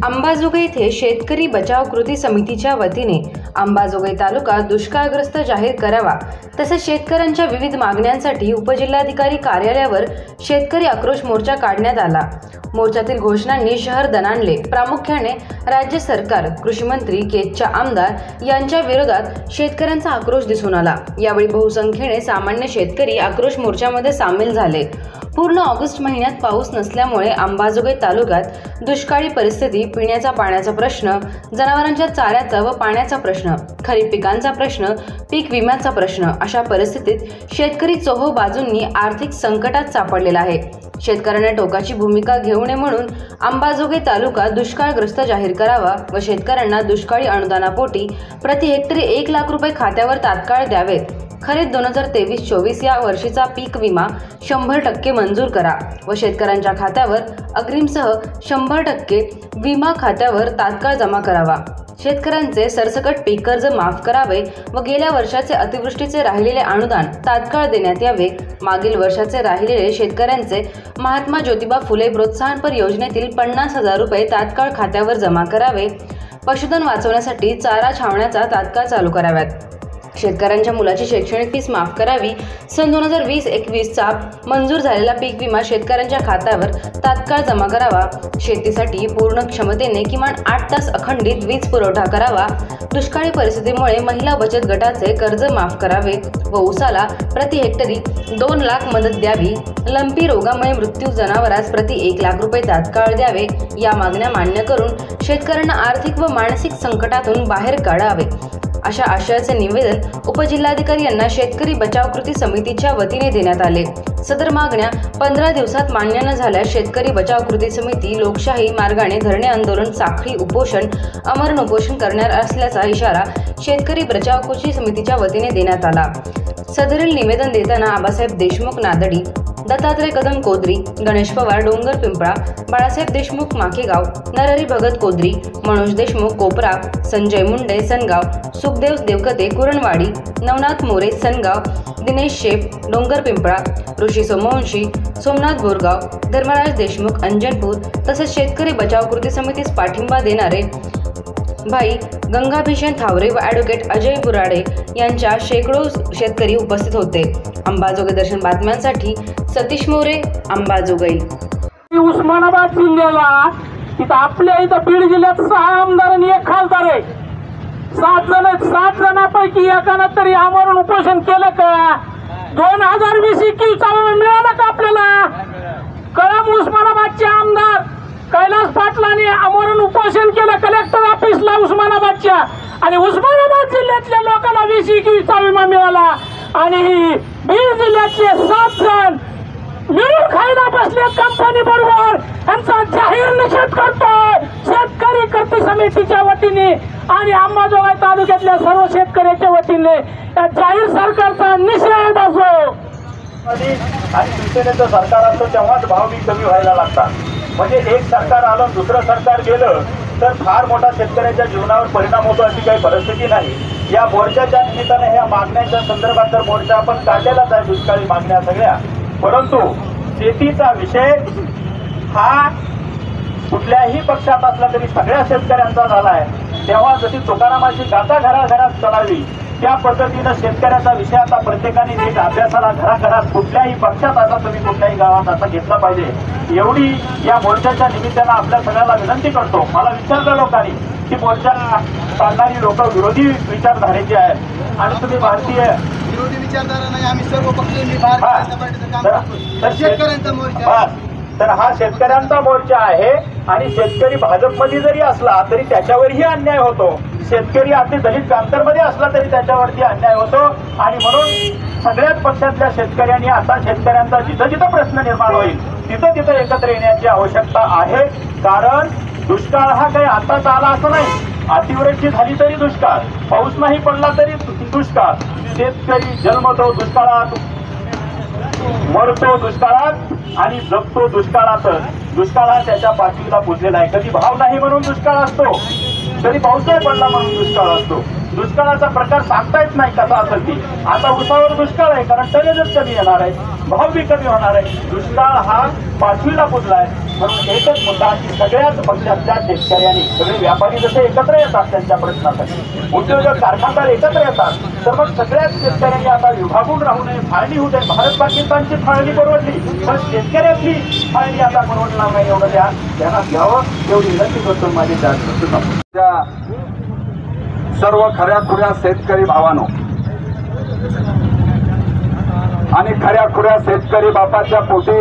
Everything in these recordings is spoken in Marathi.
अंबाजोगाई येथे शेतकरी बचाव कृती समितीच्या वतीने अंबाजोगाई तालुका दुष्काळग्रस्त जाहीर करावा तसेच शेतकऱ्यांच्या विविध मागण्यांसाठी उपजिल्हाधिकारी कार्यालयावर शेतकरी आक्रोश मोर्चा काढण्यात आला। मोर्चातील घोषणांनी शहर दणाणले। प्रामुख्याने राज्य सरकार, कृषी मंत्री केजच्या आमदार यांच्या विरोधात शेतकऱ्यांचा आक्रोश दिसून आला। यावेळी बहुसंख्येने सामान्य शेतकरी आक्रोश मोर्चामध्ये सामील झाले। पूर्ण ऑगस्ट महिन्यात पाऊस नसल्यामुळे अंबाजोगाई तालुक्यात दुष्काळी परिस्थिती, पिण्याचा पाण्याचा प्रश्न, जनावरांच्या चाऱ्याचा व पाण्याचा प्रश्न, खरीप पिकांचा प्रश्न, पीक विम्याचा प्रश्न अशा परिस्थितीत शेतकरी चोहो बाजूंनी आर्थिक संकटात सापडलेला आहे। शेतकऱ्यांना टोकाची भूमिका घेऊ नये म्हणून अंबाजोगाई तालुका दुष्काळग्रस्त जाहीर करावा व शेतकऱ्यांना दुष्काळी अनुदानापोटी प्रति हेक्टरी 1 लाख रुपये खात्यावर तात्काळ द्यावेत। खरीप 2023-24 या वर्षीचा पीक विमा 100% मंजूर करा व शेतकऱ्यांच्या खात्यावर अग्रिमसह 100% विमा खात्यावर तात्काळ जमा करावा। शेतकऱ्यांचे सरसकट पीक कर्ज माफ करावे व गेल्या वर्षाचे अतिवृष्टीचे राहिलेले अनुदान तात्काळ देण्यात यावे। मागील वर्षाचे राहिलेले शेतकऱ्यांचे महात्मा ज्योतिबा फुले प्रोत्साहनपर योजनेतील 50,000 रुपये तात्काळ खात्यावर जमा करावे। पशुधन वाचवण्यासाठी चारा छावण्याचा तात्काळ चालू कराव्यात। शेतकऱ्यांच्या मुलाची शैक्षणिक फीस माफ करावी। सन 2020-21 चा मंजूर झालेला पीक विमा शेतकऱ्यांच्या खात्यावर तात्काळ जमा करावा। शेतीसाठी पूर्ण क्षमतेने किमान 8 तास अखंडित वीज पुरवठा करावा। दुष्काळी परिस्थितीमुळे महिला बचत गटाचे कर्ज माफ करावे व ऊसाला प्रति हेक्टरी 2 लाख मदत द्यावी। लंपी रोगामुळे मृत्यू जनावरास प्रति 1 लाख रुपये तात्काळ द्यावे। या मागण्या मान्य करून शेतकऱ्यांना आर्थिक व मानसिक संकटातून बाहेर काढावे अशा आशयाचे निवेदन उपजिल्हाधिकारी यांना शेतकरी बचाव कृती समितीच्या वतीने देण्यात आले। सदर मागण्या 15 दिवसात मान्य न झाल्यास शेतकरी बचाव कृती समिती लोकशाही मार्गाने धरणे आंदोलन, साखळी उपोषण, आमरण उपोषण करणार असल्याचा इशारा शेतकरी बचाव कृती समितीच्या वतीने देण्यात आला। सदरील निवेदन देताना आबासाहेब देशमुख नादडी, दत्तात्रय कदम कोदरी, गणेश पवार डोंगर पिंपळा, बाळासाहेब देशमुख माखेगाव, नरहरी भगत कोदरी, मनोज देशमुख कोपरा, संजय मुंडे सनगाव, सुखदेव देवकते कुरणवाडी, नवनाथ मोरे सनगाव, दिनेश शेप डोंगर पिंपळा, ऋषी सोमवंशी सोमनाथ बोरगाव, धर्मराज देशमुख अंजनपूर तसेच शेतकरी बचाव कृती समितीस पाठिंबा देणारे भाई गंगाभीषण थावरे व ॲडव्होकेट अजय बुराडे यांच्या शेकडो शेतकरी उपस्थित होते। अंबाजोगाई दर्शन बातम्यांसाठी सतीश मोरे, अंबाजोगाई। उस्मानाबाद जिल्ह्याला इथं आपल्या इथं बीड जिल्ह्यात 6 आमदार आणि 1 खासदार आहे। 7 जणांपैकी एकानं तरी आमरण उपोषण केलं का? 2020-21 चा मिळालं का आपल्याला? कळम उस्मानाबादचे आमदार कैलास पाटलांनी आमरण उपोषण केलं कलेक्टर ऑफिसला उस्मानाबादच्या, आणि उस्मानाबाद जिल्ह्यातल्या लोकांना 20-21 चा विमा मिळाला आणि बीड जिल्ह्यातले 7 जण मिळून खायला बसले कंपनी बरोबर। यांचा जाहीर निषेध करतोय शेतकरी कृती समितीच्या वतीने आणि अंबाजोगाई तालुक्यातल्या सर्व शेतकऱ्यांच्या वतीने या जाहीर सरकारचा निषेध असो। आणि शिवसेनेचं सरकार असतं तेव्हाच भाव बी कमी व्हायला लागतात। म्हणजे एक सरकार आलं दुसरं सरकार गेलं तर फार मोठा शेतकऱ्याच्या जीवनावर परिणाम होतो अशी काही परिस्थिती नाही। या मोर्चाच्या निमित्ताने ह्या मागण्यांच्या संदर्भात तर मोर्चा आपण काढलेलाच आहे, दुष्काळी मागण्या सगळ्या, परंतु शेतीचा विषय हा कुठल्याही पक्षात असला तरी सगळ्या शेतकऱ्यांचा झाला आहे। तेव्हा जशी तुकारामाची गाथा घराघरात चढावी त्या पद्धतीनं शेतकऱ्याचा विषय आता प्रत्येकाने नीट अभ्यासाला घराघरात कुठल्याही पक्षात आता तुम्ही कुठल्याही गावात असा घेतला पाहिजे एवढी या मोर्चाच्या निमित्तानं आपल्या सगळ्याला विनंती करतो। मला विचारलं लोकांनी की मोर्चा काढणारी लोक विरोधी विचारधारेची आहेत आणि तुम्ही भारतीय विरोधी विचारधारा नाही, आम्ही सर्व पक्षीय भारतीय जनता पार्टीचं काम करतो। शेतकऱ्यांचा मोर्चा तर हा शेतकऱ्यांचा मोर्चा आहे आणि शेतकरी भाजपमध्ये जरी असला तरी त्याच्यावरही अन्याय होतो। शेतकरी आपली दलित प्रांतांमध्ये असला तरी त्याच्यावरती अन्याय होतो आणि म्हणून सगळ्याच पक्षातल्या शेतकऱ्यांनी आता शेतकऱ्यांचा जिथं जिथं प्रश्न निर्माण होईल तिथं तिथं एकत्र येण्याची आवश्यकता आहे। कारण दुष्काळ हा काही आताच आला असं नाही, अतिवृष्टी झाली तरी दुष्काळ, पाऊस नाही पडला तरी दुष्काळ, शेतकरी जन्मतो दुष्काळात, मरतो दुष्काळात आणि जगतो दुष्काळातच। दुष्काळ हा त्याच्या पाठीला पुजलेला आहे। कधी भाव नाही म्हणून दुष्काळ असतो, कधी पाऊस नाही पडला म्हणून दुष्काळ असतो। दुष्काळाचा प्रकार सांगता येत नाही कसा असेल ती. आता उसावर दुष्काळ आहे कारण टनेजच कमी येणार आहे, भाव बी कमी होणार आहे. दुष्काळ हा 5वीला पुजलाय. म्हणून एकच मुद्दा की सगळ्याच पक्षातल्या शेतकऱ्यांनी, सगळे व्यापारी जसे एकत्र येतात त्यांच्या प्रश्नासाठी, उद्योजक कारखानदार एकत्र येतात, तर मग सगळ्याच शेतकऱ्यांनी आता विभागून राहू नये. फाळणी होऊ नये. भारत पाकिस्तानची फाळणी परवडली, पण शेतकऱ्यातली फाळणी आता परवडणार नाही. एवढं त्यांना घ्यावं एवढी विनंती करतो माझी. सर्व खऱ्याखुऱ्या शेतकरी भावांनो आणि खऱ्याखुऱ्या शेतकरी बापाच्या पोटी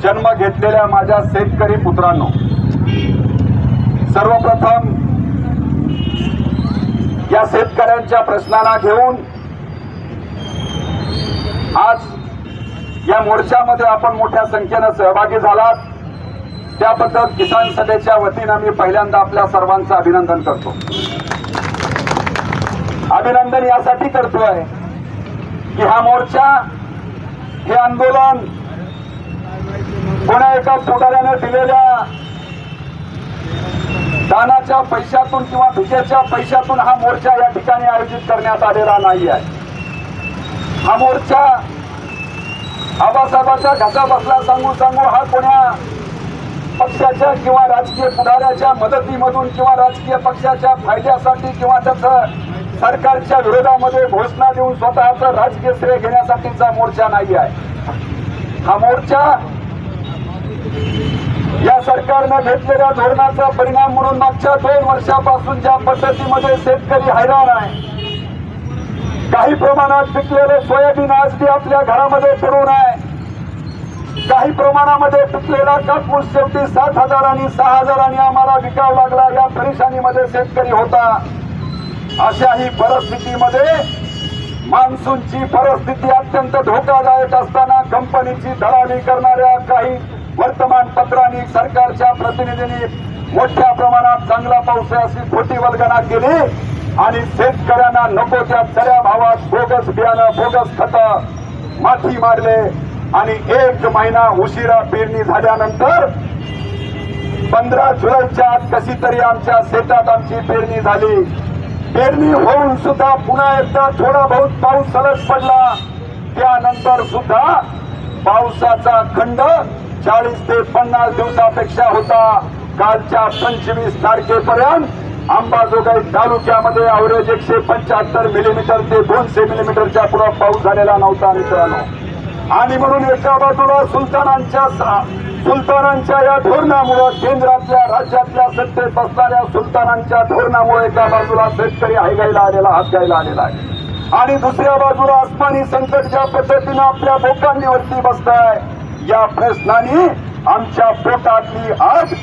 जन्म घेतलेल्या माझ्या शेतकरी पुत्रांनो, सर्वप्रथम या शेतकऱ्यांच्या प्रश्नांना घेऊन आज या मोर्चामध्ये आपण मोठ्या संख्येनं सहभागी झालात, त्याबद्दल किसान सभेच्या वतीनं मी पहिल्यांदा आपल्या सर्वांचं अभिनंदन करतो. अभिनंदन यासाठी करतोय की हा मोर्चा, हे आंदोलन कोणा एका पुढाऱ्याने दिलेल्या दानाच्या पैशातून किंवा भिकेच्या पैशातून हा मोर्चा या ठिकाणी आयोजित करण्यात आलेला नाही आहे. हा मोर्चा आबासाहेबाचा घसा बसला सांगू सांगू हा कोणा पक्षाच्या किंवा राजकीय पुढाऱ्याच्या मदतीमधून किंवा राजकीय पक्षाच्या फायद्यासाठी किंवा त्याचं सरकारच्या विरोधामध्ये घोषणा देऊन स्वतःचं राजकीय श्रेय घेण्यासाठीचा मोर्चा नाही आहे. हा मोर्चा या सरकारनं घेतलेल्या धोरणाचा परिणाम म्हणून मागच्या 2 वर्षापासून ज्या पद्धतीमध्ये शेतकरी हैराण आहे, काही प्रमाणात पिकलेले सोयाबीन आज बी आपल्या घरामध्ये पडून आहे, काही प्रमाणामध्ये पिकलेला कापूस शेवटी 7,000 आणि 6,000 आम्हाला विकावा लागला. या परेशानीमध्ये शेतकरी होता. अशाही परिस्थितीमध्ये मान्सूनची परिस्थिती अत्यंत धोकादायक असताना कंपनीची दलाली करणाऱ्या काही वर्तमानपत्रांनी सरकारच्या प्रतिनिधींनी मोठ्या प्रमाणात चांगला पाऊस आहे अशी खोटी वल्गना केली आणि शेतकऱ्यांना नको त्या चऱ्या भावात बोगस बियाणं, बोगस खतं, माती मारले आणि 1 महिना उशिरा पेरणी झाल्यानंतर 15 जुलैच्या आत कशी तरी आमच्या शेतात आमची पेरणी झाली. पेरणी होऊन सुद्धा पुन्हा एकदा थोडा बहुत पाऊस सलग पडला. त्यानंतर सुद्धा पावसाचा खंड 40 ते 50 दिवसापेक्षा होता. कालच्या 25 तारखेपर्यंत अंबाजोगाई तालुक्यामध्ये अवरेज 175 मिलीमीटर ते 200 मिलीमीटरच्या पुढे पाऊस झालेला नव्हता मित्रांनो. आणि म्हणून एका बाजूला सुलतानांच्या या धोरणामुळे, केंद्रातल्या राज्यातल्या सत्तेत असणाऱ्या सुलतानांच्या धोरणामुळे एका बाजूला शेतकरी हायगायला आलेला, हात गायला आलेला आहे आणि दुसऱ्या बाजूला आसमानी संकट ज्या पद्धतीनं आपल्या बोकांडीवरती बसताय, या प्रश्नांनी आमच्या पोटातली आग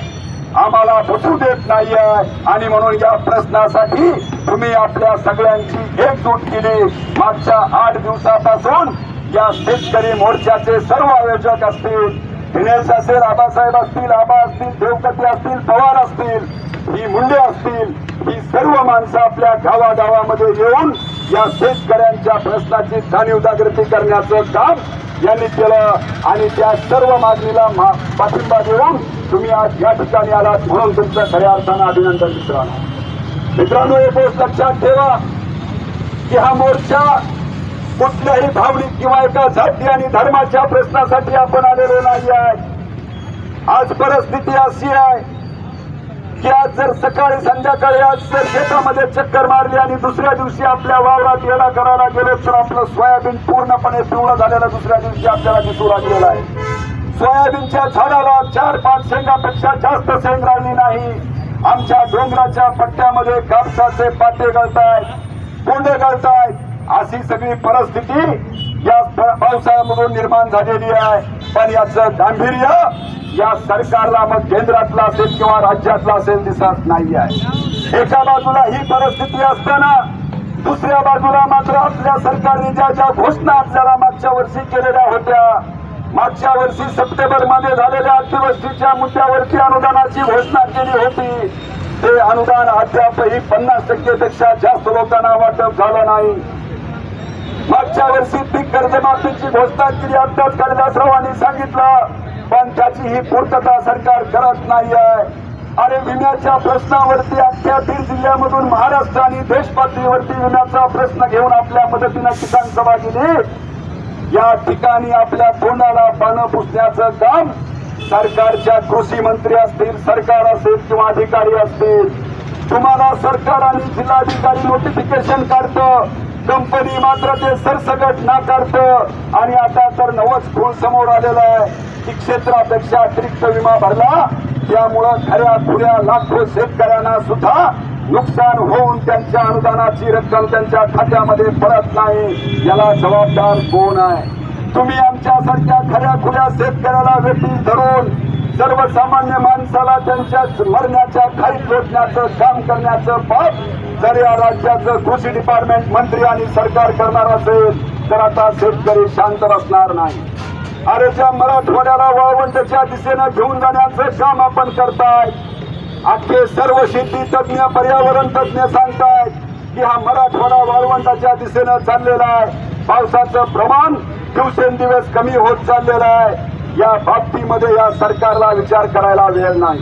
आम्हाला बसू देत नाहीये. आणि म्हणून या प्रश्नासाठी तुम्ही आपल्या सगळ्यांची एकजूट केली. मागच्या 8 दिवसापासून या शेतकरी मोर्चाचे सर्व आयोजक असतील, दिनेश असेल, आबासाहेब असतील, आबा असतील, देवकते असतील, पवार असतील, ही मुंडे असतील, ही सर्व माणसं आपल्या गावागावामध्ये येऊन या शेतकऱ्यांच्या प्रश्नाची जाणीव जागृती करण्याचं काम यांनी केलं आणि त्या सर्व मागणीला पाठिंबा देऊन तुम्ही आज या ठिकाणी आलात म्हणून तुमचं खऱ्या अर्थानं अभिनंदन. मित्रांनो एक गोष्ट लक्षात ठेवा की हा मोर्चा कुठल्याही भावनिक किंवा एका जाती आणि धर्माच्या प्रश्नासाठी आपण आलेलो नाही आहे. आज परिस्थिती अशी आहे की आज जर सकाळी संध्याकाळी आज जर शेतामध्ये चक्कर मारली आणि दुसऱ्या दिवशी आपल्या वावरात येडा करायला गेलो तर आपलं सोयाबीन पूर्णपणे पिवळं झालेलं दुसऱ्या दिवशी आपल्याला दिसू लागलेलं आहे. सोयाबीनच्या झाडाला 4-5 शेंगापेक्षा जास्त शेंग राहिली नाही. आमच्या डोंगराच्या पट्ट्यामध्ये कापसाचे पाते गळतायत, कोंडे गळतायत. अशी सगळी परिस्थिती या पावसाळ्यामधून निर्माण झालेली आहे. पण याचं गांभीर्य या सरकारला मग केंद्रातला असेल किंवा राज्यातला असेल दिसत नाही आहे. एका बाजूला ही परिस्थिती असताना दुसऱ्या बाजूला मात्र आपल्या सरकारने ज्या घोषणा आपल्याला मागच्या वर्षी केलेल्या होत्या, मागच्या वर्षी सप्टेंबरमध्ये झालेल्या अतिवृष्टीच्या मुद्द्यावरती अनुदानाची घोषणा केली होती, ते अनुदान अद्यापही 50% पेक्षा जास्त लोकांना वाटप झालं नाही. मागच्या वर्षी पीक कर्जमाफीची घोषणा केली, अर्थात कैलासरावांनी सांगितलं, पण त्याची ही पूर्तता सरकार करत नाही आहे. अरे विम्याच्या प्रश्नावरती अख्ख्या बीड जिल्ह्यामधून महाराष्ट्र आणि देश पातळीवरती विम्याचा प्रश्न घेऊन आपल्या मदतीनं किसान सभा केली। या ठिकाणी आपल्या तोंडाला पानं पुसण्याचं काम सरकारच्या कृषी मंत्री असतील, सरकार असेल किंवा अधिकारी असतील, तुम्हाला सरकार आणि जिल्हाधिकारी नोटिफिकेशन काढतं, कंपनी मात्र ते सरसकट नाकारतं। आणि आता तर नवच खूळ समोर आलेला आहे की क्षेत्रापेक्षा अतिरिक्त विमा भरला, त्यामुळं खऱ्या खुऱ्या लाखो शेतकऱ्यांना सुद्धा नुकसान होऊन त्यांच्या अनुदानाची रक्कम त्यांच्या खात्यामध्ये पडत नाही। याला जबाबदार कोण आहे? तुम्ही आमच्यासारख्या खऱ्या खुऱ्या शेतकऱ्याला वेठी धरून सर्वसामान्य माणसाला त्यांच्या मरण्याच्या खाईत लोटण्याचं काम करण्याचं पाप जर या राज्याचं कृषी डिपार्टमेंट मंत्री आणि सरकार करणार असेल तर आता शेतकरी शांत बसणार नाही। अरे ज्या मराठवाड्याला वाळवंटाच्या दिशेनं घेऊन जाण्याचं काम आपण करताय, अख्खे सर्व शेती तज्ञ, पर्यावरण तज्ञ सांगतायत की हा मराठवाडा वाळवंटाच्या दिशेनं चाललेला आहे। पावसाचं प्रमाण दिवसेंदिवस कमी होत चाललेलं आहे। या बाबतीमध्ये या सरकारला विचार करायला वेळ नाही।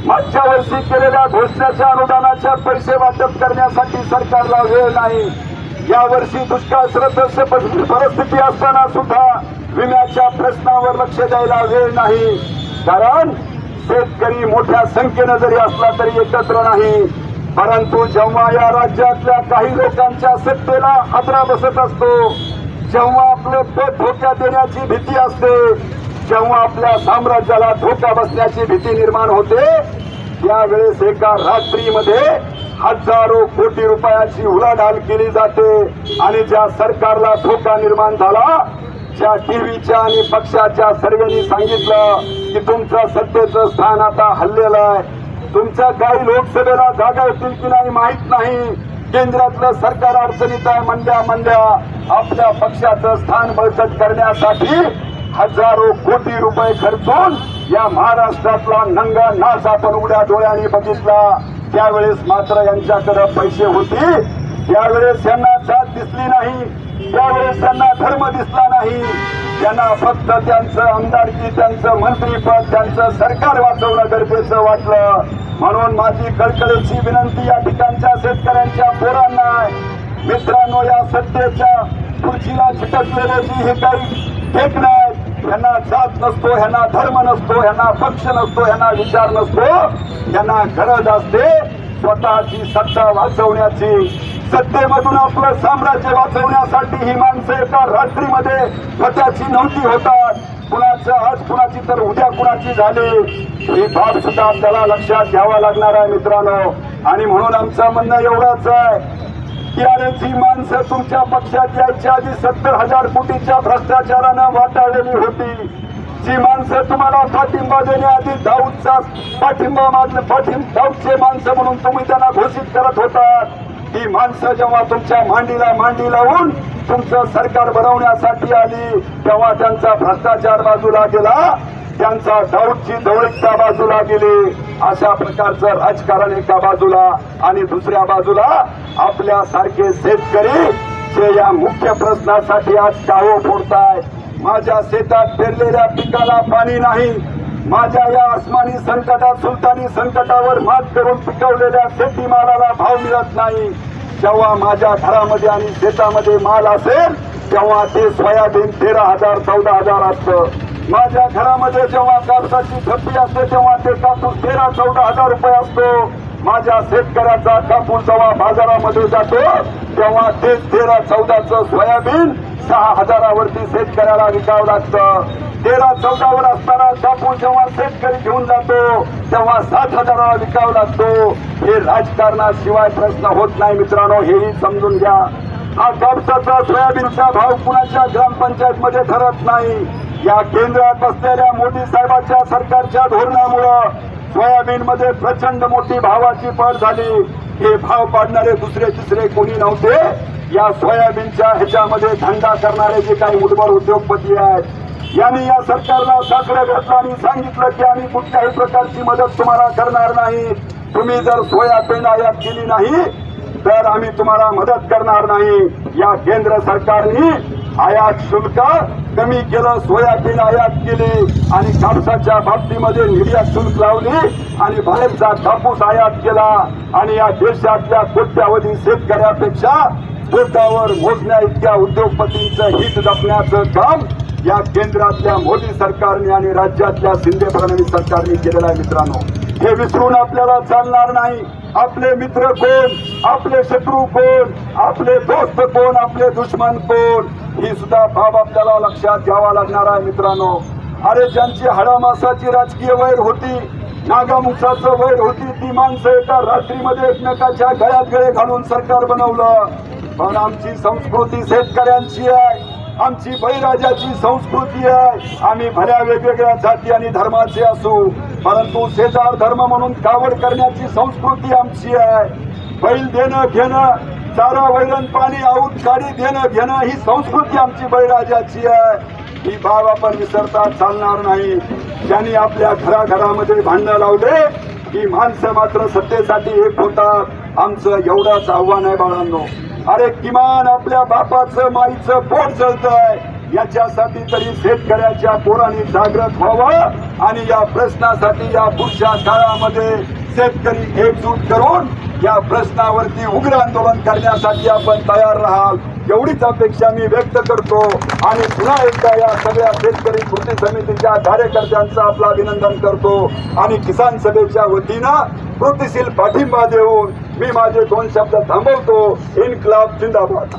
मागच्या वर्षी केलेल्या घोषणेच्या अनुदानाच्या पैसे वाटप करण्यासाठी सरकारला वेळ नाही। यावर्षी दुष्काळसदृश परिस्थिती असताना सुद्धा विम्याच्या प्रश्नावर लक्ष द्यायला वेळ नाही। कारण शेतकरी मोठ्या संख्येनं जरी असला तरी एकत्र नाही, परंतु जेव्हा या राज्यातल्या काही लोकांच्या सत्तेला हादरा बसत असतो, जेव्हा आपले पद धोक्यात येण्याची भीती असते, जेव्हा आपल्या साम्राज्याला धोका बसण्याची भीती निर्माण होते, त्यावेळेस एका रात्रीमध्ये हजारो कोटी रुपयाची उलाढाल केली जाते। आणि ज्या सरकारला धोका निर्माण झाला, ज्या टीव्हीच्या आणि पक्षाच्या सर्वेनी सांगितलं की तुमचं सत्तेचं स्थान आता हल्लेलं आहे, तुमच्या काही लोकसभेला जागा येतील की नाही माहित नाही, केंद्रातलं सरकार अडचणीत आहे म्हणल्या आपल्या पक्षाचं स्थान बळकट करण्यासाठी हजारो कोटी रुपये खर्चून या महाराष्ट्रातला नंगा नाच आपण उघड्या डोळ्यांनी बघितला। त्यावेळेस मात्र यांच्याकडे पैसे होते, त्यावेळेस यांना जात दिसली नाही, त्यावेळेस त्यांना धर्म दिसला नाही, त्यांना फक्त त्यांचं आमदारकी, त्यांचं मंत्रीपद, त्यांचं सरकार वाचवणं गरजेचं वाटलं। म्हणून माझी कळकळीची विनंती या ठिकाणच्या शेतकऱ्यांच्या पोरांना आहे, मित्रांनो, या सत्तेच्या खुर्चीला चिटकलेले जी हे काही ठेक नाही, ह्यांना जात नसतो, ह्यांना धर्म नसतो, ह्यांना पक्ष नसतो, ह्यांना विचार नसतो, ह्यांना गरज असते स्वतःची सत्ता वाचवण्याची। सत्तेमधून आपलं साम्राज्य वाचवण्यासाठी ही माणसं एका रात्रीमध्ये स्वतःची नव्हती होतात। कुणाचं आज, कुणाची तर उद्या कुणाची झाली, ही बाब सुद्धा आपल्याला लक्षात घ्यावा लागणार आहे मित्रांनो। आणि म्हणून आमचं म्हणणं एवढंच आहे की अरे जी माणसं तुमच्या पक्षात यायच्या आधी 70,000 कोटीच्या भ्रष्टाचारानं वाटाळलेली होती, जी माणसं तुम्हाला पाठिंबा देण्याआधी दाऊदचा पाठिंबा दाऊदचे माणसं म्हणून तुम्ही त्यांना घोषित करत होतात, ती माणसं जेव्हा तुमच्या मांडीला मांडी लावून तुमचं सरकार बनवण्यासाठी आली, तेव्हा त्यांचा भ्रष्टाचार बाजूला गेला, त्यांचा दाऊदची जवळीकता बाजूला गेली। अशा प्रकारचं राजकारण एका बाजूला आणि दुसऱ्या बाजूला आपल्या सारखे शेतकरी जे या मुख्य प्रश्नासाठी आज काहो फोडताय। माझ्या शेतात पेरलेल्या पिकाला पाणी नाही, माझ्या या आसमानी संकटात, सुलतानी संकटावर मात करून पिकवलेल्या शेतीमालाला भाव मिळत नाही, जेव्हा माझ्या घरामध्ये आणि शेतामध्ये माल असेल तेव्हा ते सोयाबीन 13,000 14,000 असतं, माझ्या घरामध्ये जेव्हा कापसाची थप्पी असते तेव्हा ते कापूस 13-14 रुपये असतो, माझ्या शेतकऱ्याचा कापूस जेव्हा बाजारामध्ये जातो तेव्हा ते 13-14चं सोयाबीन 6,000 वरती शेतकऱ्याला विकावं लागतं। 13-14 असताना कापूस जेव्हा शेतकरी घेऊन जातो तेव्हा 7,000 विकावं लागतो। हे राजकारणाशिवाय प्रश्न होत नाही मित्रांनो, हेही समजून घ्या। हा कापसाचा, सोयाबीनचा भाव कुणाच्या ग्रामपंचायत मध्ये ठरत नाही, या केंद्रात बसलेल्या मोदी साहेबांच्या सरकारच्या धोरणामुळं सोयाबीन मध्ये प्रचंड मोठी भावाची पट झाली। हे भाव पाडणारे दुसरे तिसरे कोणी नव्हते, या सोयाबीनच्या ह्याच्यामध्ये धंदा करणारे जे काही मुठभर उद्योगपती आहेत, यांनी या सरकारला साकडं घातलं आणि सांगितलं की आम्ही कुठल्याही प्रकारची मदत तुम्हाला करणार नाही, तुम्ही जर सोयाबीन आयात केली नाही तर आम्ही तुम्हाला मदत करणार नाही। या केंद्र सरकारने आयात शुल्क कमी केलं, सोयाबीन आयात केली आणि कापसाच्या बाबतीमध्ये निर्यात शुल्क लावली आणि बाहेरचा कापूस आयात केला आणि या देशातल्या कोट्यावधी शेतकऱ्यापेक्षा बोटावर मोजण्या इतक्या उद्योगपतींचं हित जपण्याचं काम या केंद्रातल्या मोदी सरकारने आणि राज्यातल्या शिंदे फडणवीस सरकारने केलेलं आहे. मित्रांनो, हे विसरून आपल्याला चालणार नाही. आपले मित्र कोण, आपले शत्रू कोण, आपले दोस्त कोण, आपले दुश्मन कोण, ही सुद्धा बाब आपल्याला लक्षात घ्यावा लागणार आहे. मित्रांनो, अरे ज्यांची हाडामासाची राजकीय वैर होती, नागामुसाचं वैर होती, ती माणसं एका रात्रीमध्ये एकमेकाच्या गळ्यात गळे घालून सरकार बनवलं. पण आमची संस्कृती शेतकऱ्यांची आहे, आमची बळीराजाची संस्कृती आहे. आम्ही भल्या वेगवेगळ्या जाती आणि धर्माचे असू, परंतु शेजार धर्म म्हणून कावड करण्याची संस्कृती आमची आहे. बैल देणं घेणं, चारा वैरण पाणी आऊत काढी देणं घेणं, ही संस्कृती आमची बळीराजाची आहे. ही बाब आपण विसरता चालणार नाही. ज्यांनी आपल्या घराघरामध्ये भांडणं लावले, ही माणसं मात्र सत्तेसाठी एक होतात. आमचं एवढंच आव्हान आहे बाळांनो. अरे किमान आपल्या बापाचं माईचं पोट जळतंय, याच्यासाठी तरी शेतकऱ्याच्या पोरांनी जागृत व्हावं आणि या प्रश्नासाठी या पुढच्या काळामध्ये शेतकरी एकजूट करून या प्रश्नावरती उग्र आंदोलन करण्यासाठी आपण तयार राहाल, एवढीच अपेक्षा मी व्यक्त करतो. आणि पुन्हा एकदा या सगळ्या शेतकरी कृती समितीच्या कार्यकर्त्यांचं आपलं अभिनंदन करतो आणि किसान सभेच्या वतीनं कृतीशील पाठिंबा देऊन मी माझे 2 शब्द थांबवतो. इन्क्लाब जिंदाबाद.